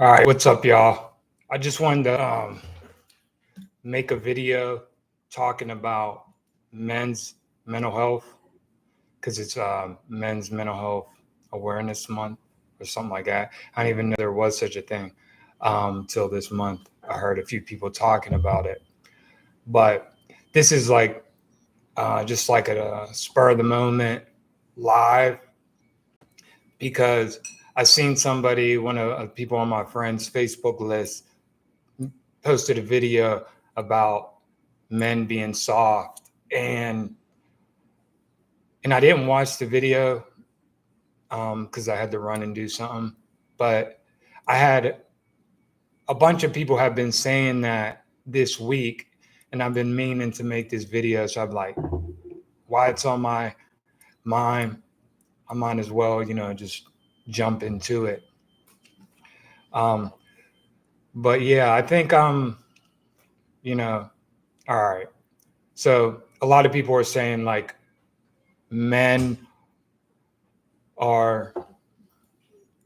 All right, what's up, y'all? I just wanted to make a video talking about men's mental health because it's Men's Mental Health Awareness Month or something like that. I didn't even know there was such a thing till this month. I heard a few people talking about it, but this is like just like a spur of the moment live because I seen somebody, one of people on my friend's Facebook list posted a video about men being soft and I didn't watch the video because I had to run and do something, but I had a bunch of people have been saying that this week, and I've been meaning to make this video, so I'm like, why it's on my mind, I might as well, just jump into it. um but yeah, I think you know all right, so a lot of people are saying like men are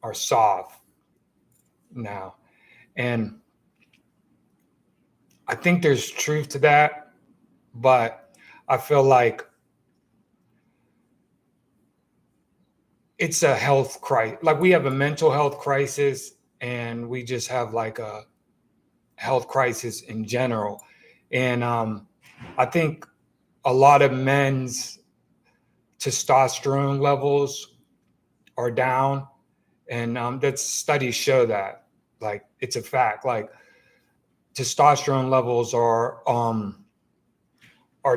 are soft now. And I think there's truth to that, but I feel like it's a health crisis. Like we have a mental health crisis and we just have like a health crisis in general. And I think a lot of men's testosterone levels are down. And that studies show that, like, it's a fact. Like testosterone levels are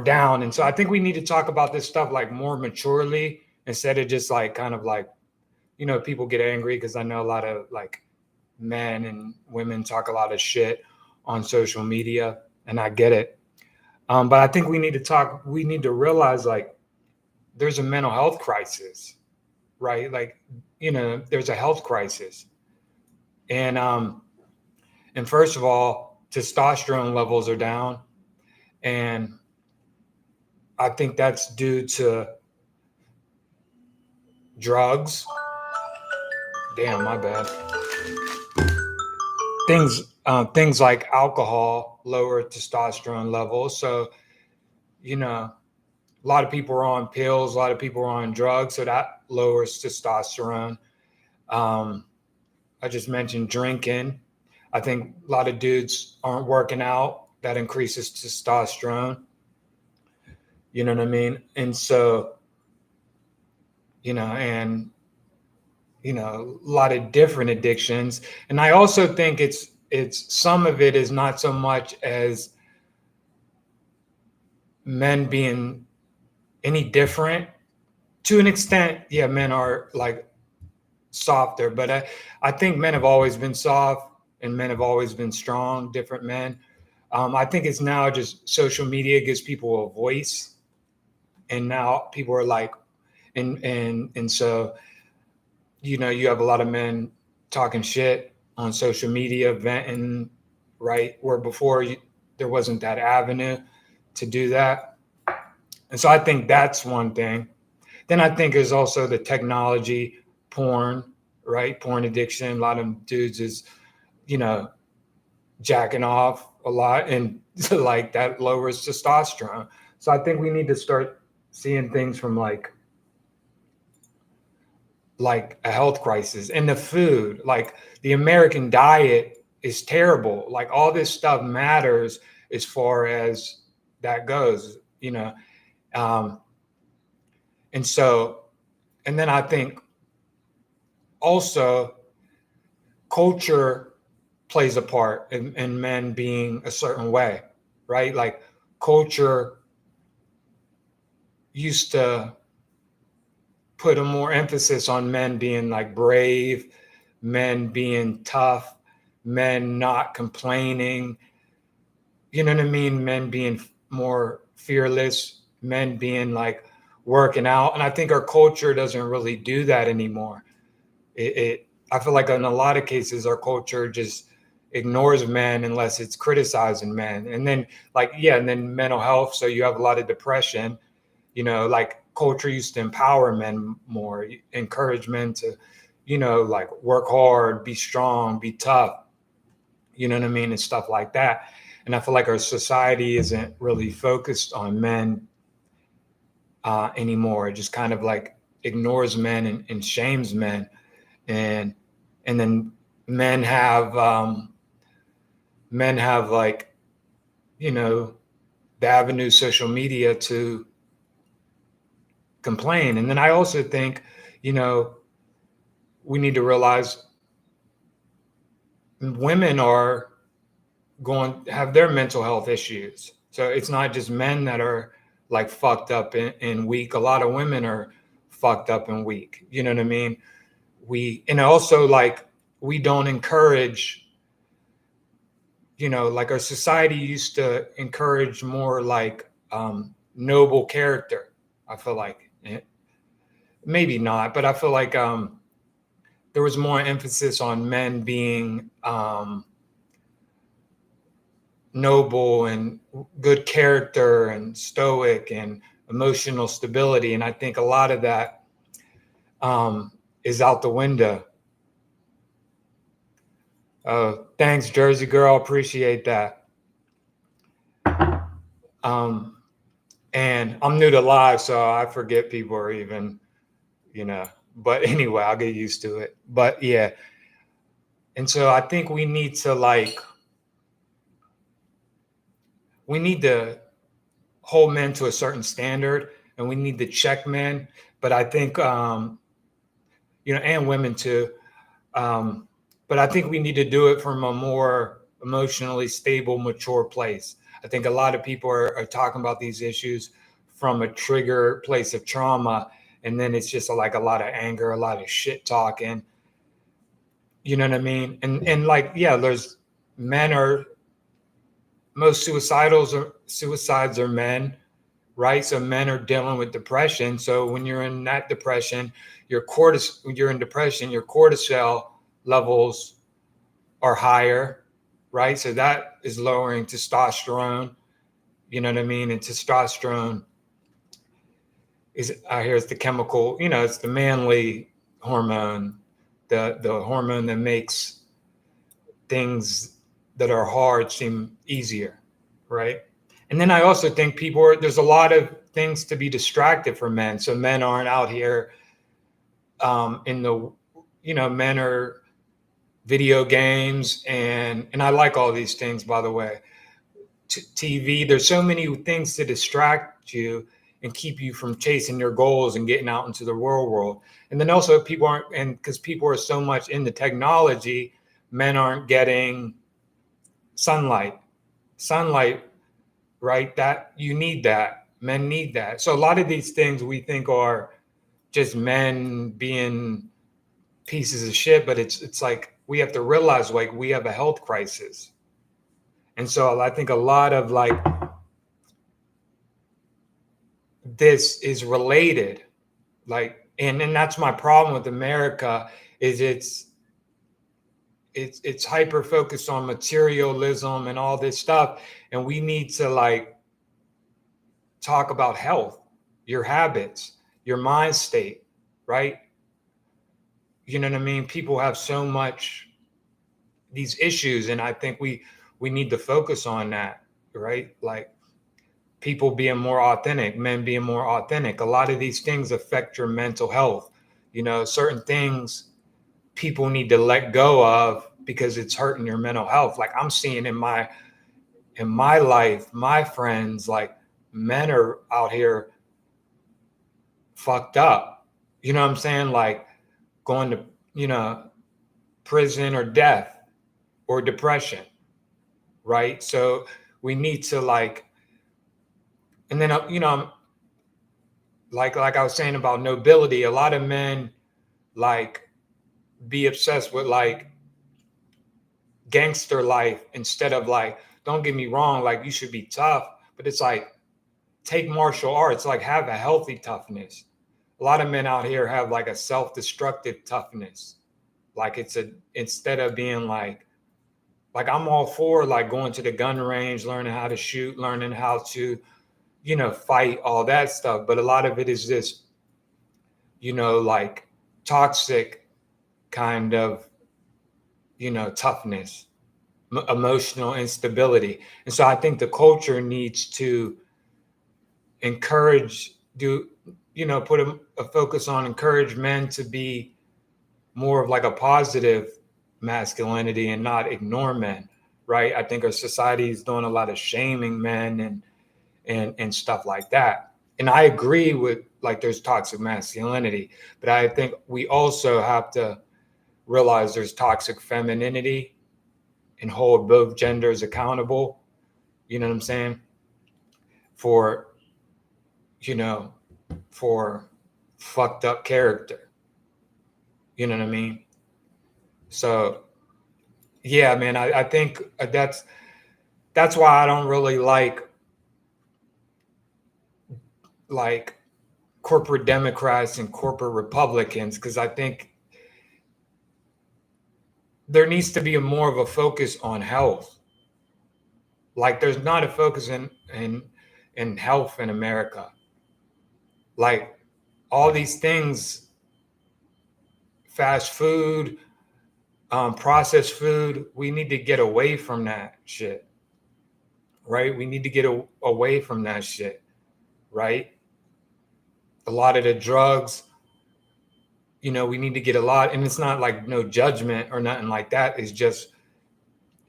down. And so I think we need to talk about this stuff like more maturely instead of just like kind of like, people get angry because I know a lot of like men and women talk a lot of shit on social media, and I get it. But I think we need to realize like there's a mental health crisis, right? Like, there's a health crisis. And and first of all, testosterone levels are down. And I think that's due to drugs. Damn, my bad. Things like alcohol lower testosterone levels. So, a lot of people are on pills, a lot of people are on drugs, so that lowers testosterone. Um, I just mentioned drinking. I think a lot of dudes aren't working out. That increases testosterone. You know what I mean? And so, and a lot of different addictions. And I also think it's some of it is not so much as men being any different. To an extent, yeah, men are like softer, but I think men have always been soft and men have always been strong, different men. I think it's now just social media gives people a voice, and now people are like, and so you have a lot of men talking shit on social media, venting, right? Where before there wasn't that avenue to do that. And so I think that's one thing. Then I think there's also the technology, porn, right? Porn addiction. A lot of dudes is, you know, jacking off a lot, and like that lowers testosterone. So I think we need to start seeing things from like a health crisis. And the food, like the American diet is terrible. Like all this stuff matters as far as that goes, um, and so, and then I think also culture plays a part in men being a certain way, right? Like culture used to put a more emphasis on men being like brave, men being tough, men not complaining, you know what I mean? Men being more fearless, men being like working out. And I think our culture doesn't really do that anymore. I feel like in a lot of cases, our culture just ignores men unless it's criticizing men. And then and then mental health. So you have a lot of depression, like culture used to empower men more, encourage men to, like work hard, be strong, be tough, you know what I mean, and stuff like that. And I feel like our society isn't really focused on men anymore. It just kind of like ignores men and shames men, and then men have like, the avenue social media to complain. And then I also think, we need to realize women are going to have their mental health issues. So it's not just men that are like fucked up and weak. A lot of women are fucked up and weak. You know what I mean? And also like, we don't encourage, like our society used to encourage more like noble character. I feel like maybe not, but I feel like there was more emphasis on men being noble and good character and stoic and emotional stability. And I think a lot of that is out the window. Thanks, Jersey girl. Appreciate that. And I'm new to live, so I forget people are even, but anyway, I'll get used to it. But yeah. And so I think we need to hold men to a certain standard, and we need to check men. But I think, and women too. But I think we need to do it from a more emotionally stable, mature place. I think a lot of people are talking about these issues from a trigger place of trauma. And then it's just like a lot of anger, a lot of shit talking. You know what I mean? And like, yeah, most suicides are men, right? So men are dealing with depression. So when you're in that depression, when you're in depression, your cortisol levels are higher, right? So that is lowering testosterone. You know what I mean? And testosterone here's the chemical, it's the manly hormone, the hormone that makes things that are hard seem easier, right? And then I also think there's a lot of things to be distracted for men. So men aren't out here men are video games and I like all these things, by the way. TV, there's so many things to distract you and keep you from chasing your goals and getting out into the real world. And then also because people are so much into technology, men aren't getting sunlight, right? That you need that. Men need that. So a lot of these things we think are just men being pieces of shit, but it's like we have to realize like we have a health crisis. And so I think a lot of like this is related, like, and that's my problem with America is it's hyper focused on materialism and all this stuff. And we need to like talk about health, your habits, your mind state, right? You know what I mean? People have so much these issues, and I think we need to focus on that, right? Like people being more authentic, men being more authentic. A lot of these things affect your mental health. Certain things people need to let go of because it's hurting your mental health. Like I'm seeing in my life, my friends, like men are out here fucked up. You know what I'm saying? Like going to, prison or death or depression, right? So we need to like, and then, like I was saying about nobility, a lot of men like be obsessed with like gangster life instead of like, don't get me wrong, like you should be tough, but it's like take martial arts, like have a healthy toughness. A lot of men out here have like a self-destructive toughness. Like instead of being like I'm all for like going to the gun range, learning how to shoot, learning how to, fight, all that stuff. But a lot of it is just, like toxic kind of, toughness, emotional instability. And so I think the culture needs to encourage, put a focus on encourage men to be more of like a positive masculinity and not ignore men, right? I think our society is doing a lot of shaming men and stuff like that. And I agree with like there's toxic masculinity, but I think we also have to realize there's toxic femininity and hold both genders accountable. You know what I'm saying? For, for fucked up character. You know what I mean? So yeah, man, I think that's why I don't really like corporate Democrats and corporate Republicans, because I think there needs to be more of a focus on health. Like there's not a focus in health in America. Like all these things, fast food, processed food, we need to get away from that shit, right? We need to get away from that shit, right? A lot of the drugs, we need to get a lot, and it's not like no judgment or nothing like that. It's just,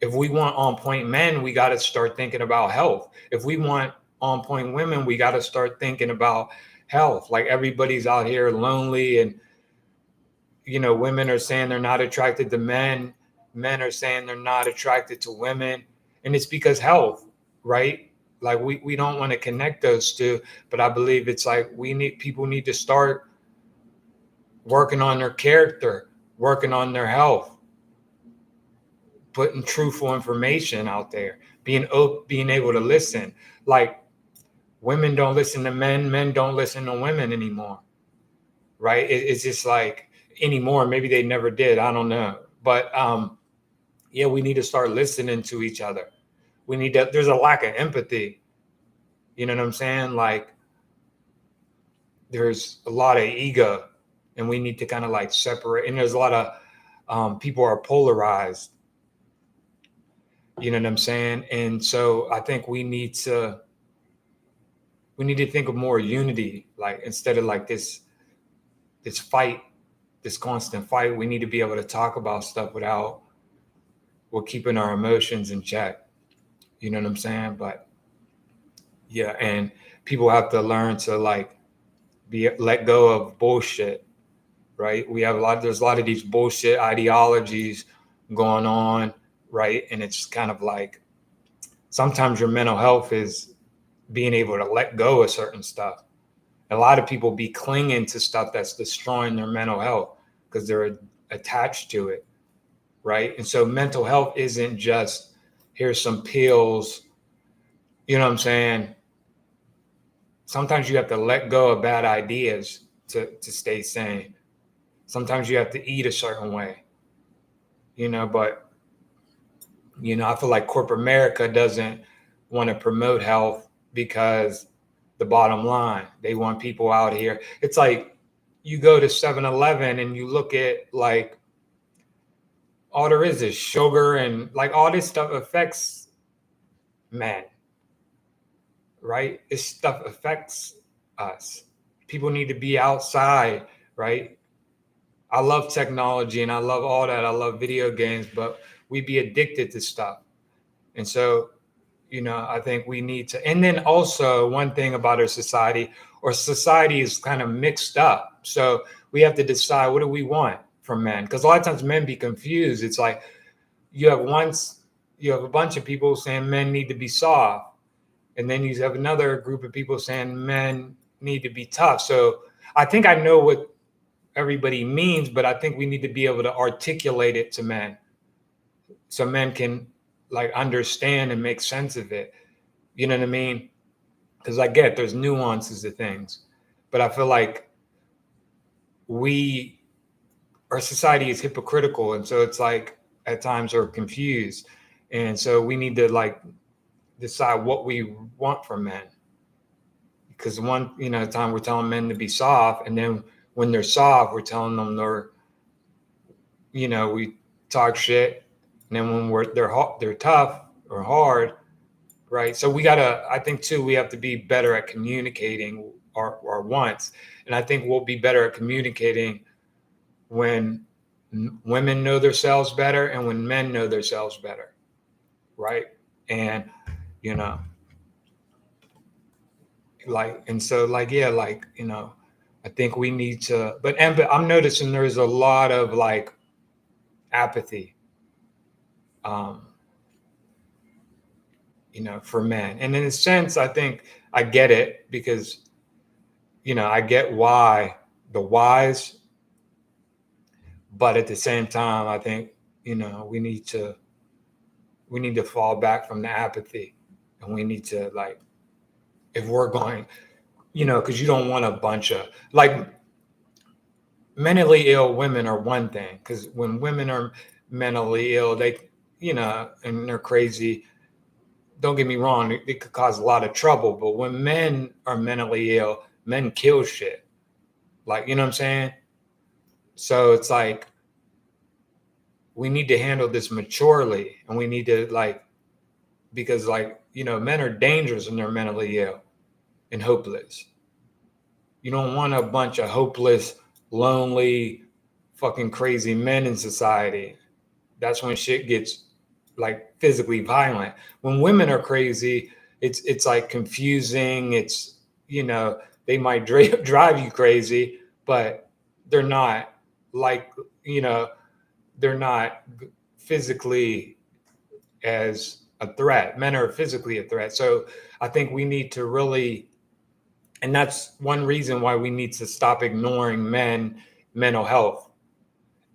if we want on point men, we got to start thinking about health. If we want on point women, we got to start thinking about health. Like everybody's out here lonely, and women are saying they're not attracted to men. Men are saying they're not attracted to women, and it's because health, right? Like we don't want to connect those two, but I believe it's like people need to start working on their character, working on their health, putting truthful information out there, being able to listen. Like women don't listen to men, men don't listen to women anymore, right? It's just like anymore. Maybe they never did. I don't know. But yeah, we need to start listening to each other. There's a lack of empathy. You know what I'm saying? Like there's a lot of ego, and we need to kind of like separate. And there's a lot of people are polarized. You know what I'm saying? And so I think we need to think of more unity, like instead of like this fight, this constant fight. We need to be able to talk about stuff without we're keeping our emotions in check. You know what I'm saying? But yeah, and people have to learn to like let go of bullshit, right? There's a lot of these bullshit ideologies going on, right? And it's kind of like sometimes your mental health is being able to let go of certain stuff. A lot of people be clinging to stuff that's destroying their mental health because they're attached to it, right? And so mental health isn't just here's some pills, you know what I'm saying? Sometimes you have to let go of bad ideas to stay sane. Sometimes you have to eat a certain way, but I feel like corporate America doesn't want to promote health because the bottom line, they want people out here. It's like you go to 7-Eleven and you look at like all there is sugar, and like all this stuff affects men, right? This stuff affects us. People need to be outside, right? I love technology and I love all that. I love video games, but we be addicted to stuff. And so, I think we need to, and then also one thing about our society is kind of mixed up. So we have to decide, what do we want from men? Because a lot of times men be confused. It's like you have a bunch of people saying men need to be soft. And then you have another group of people saying men need to be tough. So I think I know what everybody means, but I think we need to be able to articulate it to men so men can like understand and make sense of it. You know what I mean? Because I get there's nuances to things, but I feel like our society is hypocritical. And so it's like at times we're confused. And so we need to like decide what we want from men. Because time we're telling men to be soft, and then when they're soft, we're telling them we talk shit, and then when they're tough or hard, right? So I think too, we have to be better at communicating our wants, and I think we'll be better at communicating when women know themselves better and when men know themselves better, right? And you know, I think we need to, but I'm noticing there's a lot of like apathy, um, for men. And in a sense, I think I get it because, I get why the whys, but at the same time, I think, we need to fall back from the apathy, and we need to like, if we're going, because you don't want a bunch of like mentally ill women are one thing, because when women are mentally ill, they, and they're crazy, don't get me wrong, it could cause a lot of trouble. But when men are mentally ill, men kill shit. Like, you know what I'm saying? So it's like, we need to handle this maturely, and we need to like, because like, men are dangerous when they're mentally ill and hopeless. You don't want a bunch of hopeless, lonely, fucking crazy men in society. That's when shit gets like physically violent. When women are crazy, it's like confusing. It's, they might drive you crazy, but they're not like, they're not physically as a threat. Men are physically a threat. So I think we need to really, and that's one reason why we need to stop ignoring mental health.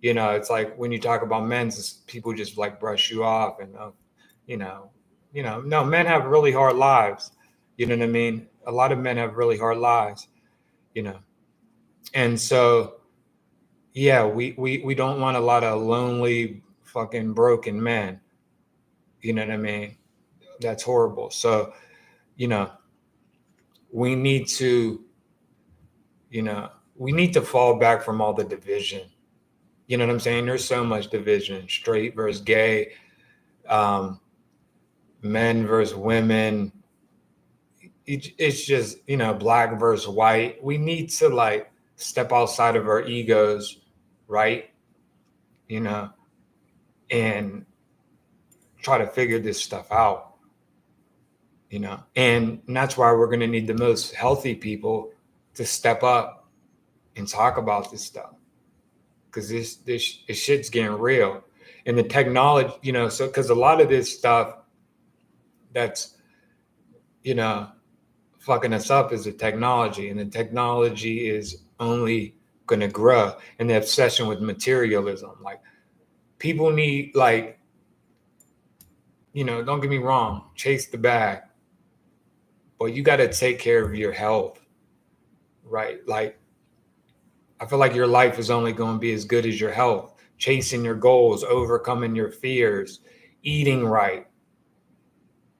It's like when you talk about men's, people just like brush you off, and you know, no, men have really hard lives. You know what I mean? A lot of men have really hard lives. You know, and so yeah, we don't want a lot of lonely, fucking broken men. You know what I mean? That's horrible. So, you know, we need to, we need to fall back from all the division. You know what I'm saying? There's so much division: straight versus gay, um, men versus women. It's just, black versus white. We need to like step outside of our egos, right? You know, and try to figure this stuff out. And that's why we're going to need the most healthy people to step up and talk about this stuff, because this shit's getting real. And the technology, so because a lot of this stuff that's, fucking us up is the technology, and the technology is only going to grow. And the obsession with materialism, like people need, like, don't get me wrong, chase the bag, but you got to take care of your health, right? Like, I feel like your life is only going to be as good as your health. Chasing your goals, overcoming your fears, eating right,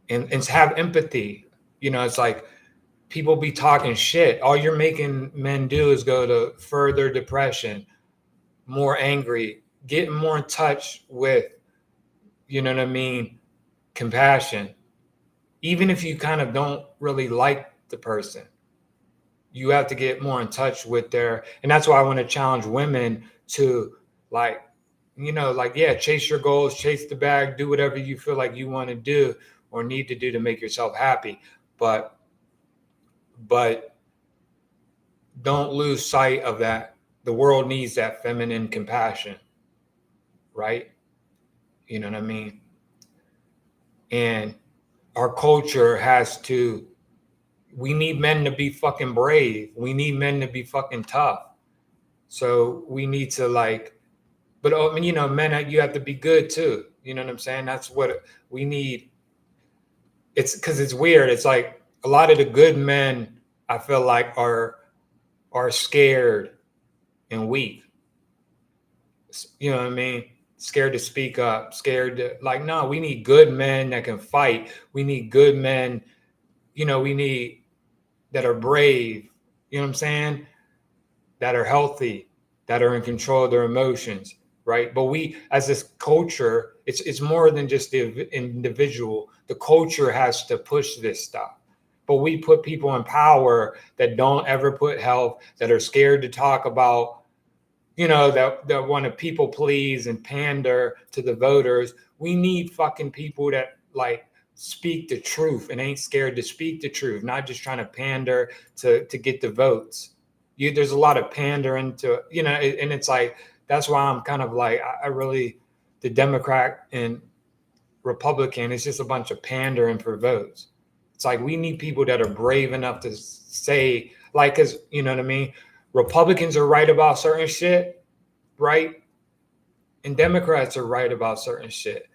and have empathy. It's like people be talking shit. All you're making men do is go to further depression, more angry, getting more in touch with, you know what I mean, compassion. Even if you kind of don't really like the person, you have to get more in touch with and that's why I want to challenge women to like, like, yeah, chase your goals, chase the bag, do whatever you feel like you want to do or need to do to make yourself happy. But don't lose sight of that. The world needs that feminine compassion, right? You know what I mean? And our culture we need men to be fucking brave. We need men to be fucking tough. So we need to like, but men, you have to be good too. You know what I'm saying? That's what we need. It's because it's weird. It's like a lot of the good men, I feel like, are scared and weak. You know what I mean? Scared to speak up, scared to like, no, we need good men that can fight. We need good men, we need that are brave, you know what I'm saying? That are healthy, that are in control of their emotions. right? But we, as this culture, it's more than just the individual. The culture has to push this stuff. But we put people in power that don't ever put health, that are scared to talk about, that want to people please and pander to the voters. We need fucking people that like speak the truth and ain't scared to speak the truth, not just trying to pander to get the votes. There's a lot of pandering to, and it's like, that's why I'm kind of like, I really, the Democrat and Republican, it's just a bunch of pandering for votes. It's like, we need people that are brave enough to say, like, because, you know what I mean? Republicans are right about certain shit, right? And Democrats are right about certain shit.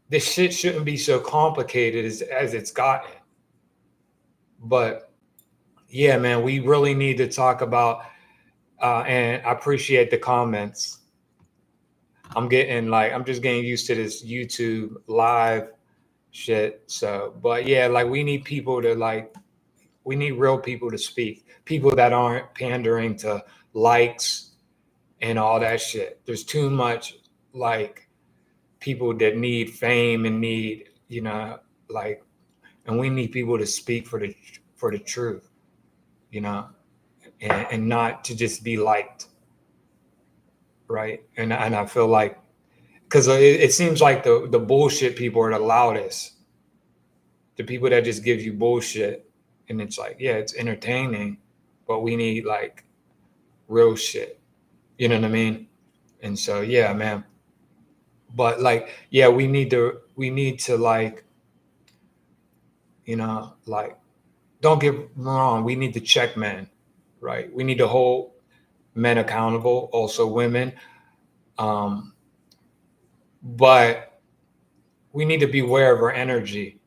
This shit shouldn't be so complicated as it's gotten. But yeah, man, we really need to talk about, and I appreciate the comments. I'm just getting used to this YouTube live shit. So, but yeah, like we need people to we need real people to speak, people that aren't pandering to likes and all that shit. There's too much like people that need fame and need, and we need people to speak for the truth, and not to just be liked, right? And I feel like, because it seems like the bullshit people are the loudest, the people that just give you bullshit, and it's like, yeah, it's entertaining, but we need like real shit, you know what I mean? And so yeah, man, but like, yeah, we need to like, like, don't get me wrong, we need to check men, right? We need to hold men accountable, also women, but we need to be aware of our energy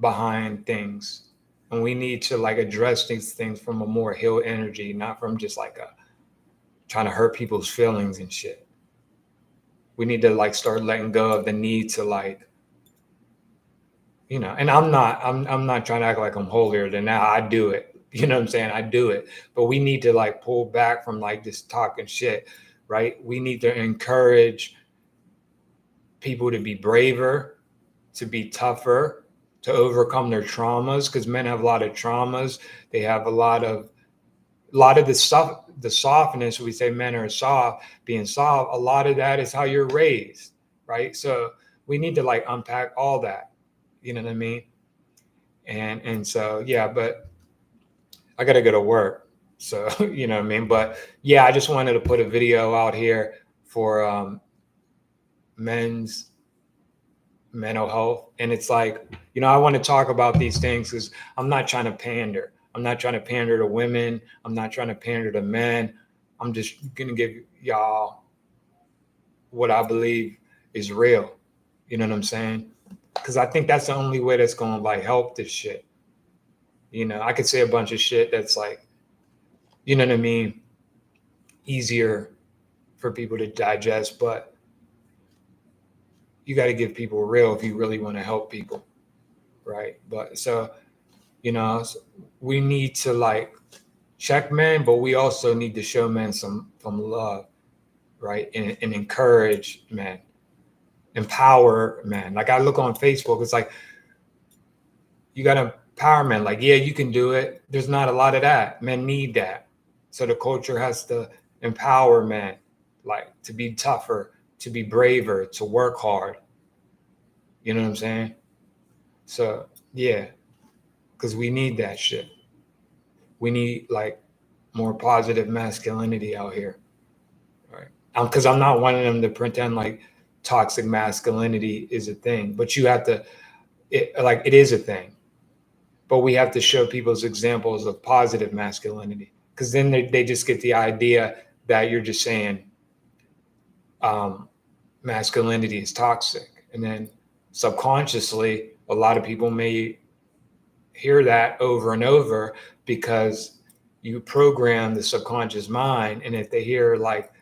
behind things, and we need to like address these things from a more healed energy, not from just like a trying to hurt people's feelings and shit. We need to like start letting go of the need to like, and I'm not trying to act like I'm holier than thou. I do it. You know what I'm saying? I do it. But we need to like pull back from like just talking shit, right? We need to encourage people to be braver, to be tougher, to overcome their traumas, because men have a lot of traumas. They have a lot of the stuff, the softness. We say men are soft, being soft. A lot of that is how you're raised, right? So we need to like unpack all that. You know what I mean? And so yeah, but I gotta go to work. So you know what I mean? But yeah, I just wanted to put a video out here for men's mental health. And it's like, I want to talk about these things because I'm not trying to pander. I'm not trying to pander to women. I'm not trying to pander to men. I'm just gonna give y'all what I believe is real. You know what I'm saying? Because I think that's the only way that's gonna like help this shit. I could say a bunch of shit that's like, you know what I mean, easier for people to digest, but you got to give people real if you really want to help people, right? But so, we need to like check men, but we also need to show men some love, right? And encourage men, empower men. Like I look on Facebook, it's like, you got to empower men. Like, yeah, you can do it. There's not a lot of that. Men need that. So the culture has to empower men, like to be tougher, to be braver, to work hard. You know what I'm saying? So yeah, because we need that shit. We need like more positive masculinity out here, right? Because I'm not wanting them to pretend like toxic masculinity is a thing, but you have to, it is a thing. But we have to show people's examples of positive masculinity, because then they just get the idea that you're just saying masculinity is toxic. And then subconsciously, a lot of people may hear that over and over because you program the subconscious mind. And if they hear like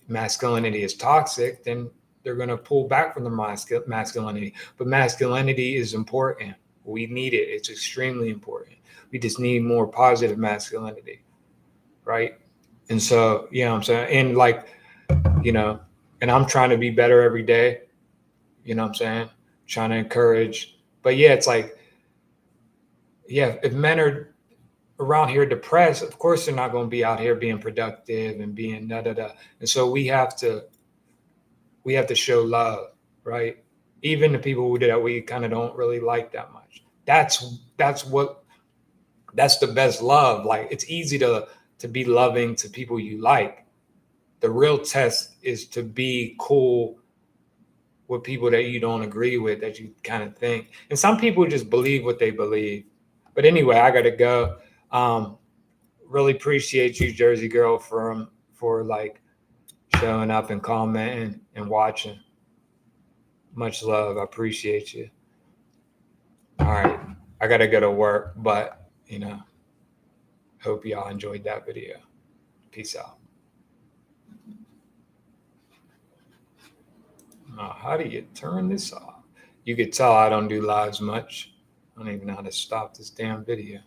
masculinity is toxic, then they're going to pull back from the masculinity. But masculinity is important. We need it. It's extremely important. We just need more positive masculinity, right? And so, you know what I'm saying? And like, you know, and I'm trying to be better every day. You know what I'm saying? Trying to encourage. But yeah, it's like, yeah, if men are around here depressed, of course they're not going to be out here being productive and being da da da. And so we have to show love, right? Even the people that we kind of don't really like that much. That's the best love. Like it's easy to be loving to people you like. The real test is to be cool with people that you don't agree with, that you kind of think. And some people just believe what they believe. But anyway, I gotta go. Um, really appreciate you, Jersey Girl, for like showing up and commenting and watching. Much love. I appreciate you. All right. I gotta go to work, but hope y'all enjoyed that video. Peace out. How do you turn this off? You could tell I don't do lives much. I don't even know how to stop this damn video.